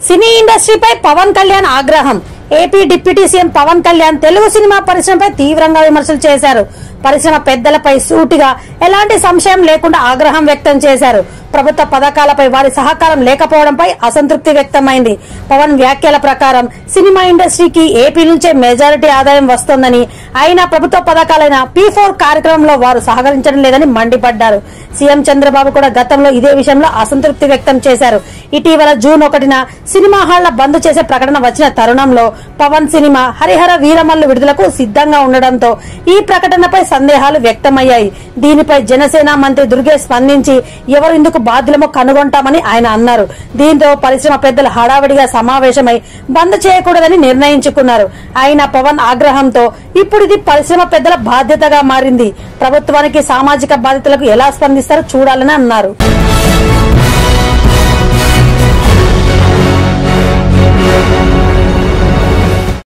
సినీ ఇండస్ట్రీపై పవన్ కళ్యాణ్ ఆగ్రహం. AP deputy CM Pawan Kalyan Telugu cinema పరిశ్రమపై తీవ్రంగా విమర్శలు చేశారు. పరిశ్రమ పెద్దలపై సూటిగా ఎలాంటి సంశయం లేకుండా ఆగ్రహం వ్యక్తం చేశారు. ప్రభుత్వ పథకాలపై వారి సహకారం లేకపోవడంపై అసంతృప్తి వ్యక్తమైంది. పవన్ వ్యాఖ్యల ప్రకారం సినిమా ఇండస్ట్రీకి ఏపీ నుంచే మెజారిటీ ఆదాయం వస్తోందని, అయినా ప్రభుత్వ పథకాలైన P4 కార్యక్రమంలో వారు సహకరించడం లేదని మండిపడ్డారు. సీఎం చంద్రబాబు కూడా గతంలో ఇదే విషయంలో అసంతృప్తి వ్యక్తం చేశారు. ఇటీవల జూన్ 1న సినిమా హాళ్ల బంద్ చేసే ప్రకటన వచ్చిన తరుణంలో పవన్ సినిమా హరిహర వీరమల్లు విడుదలకు సిద్ధంగా ఉండడంతో ఈ ప్రకటనపై సందేహాలు వ్యక్తమయ్యాయి. దీనిపై జనసేన మంత్రి దుర్గే స్పందించి ఎవరు ఇందుకు బాధ్యులమో కనుగొంటామని ఆయన అన్నారు. దీంతో పరిశ్రమ పెద్దలు హడావిడిగా సమావేశమై బంద్ చేయకూడదని నిర్ణయించుకున్నారు. అయినా పవన్ ఆగ్రహంతో ఇప్పుడు ఇది పరిశ్రమ పెద్దల బాధ్యతగా మారింది. ప్రభుత్వానికి సామాజిక బాధ్యతలకు ఎలా స్పందిస్తారో చూడాలని అన్నారు.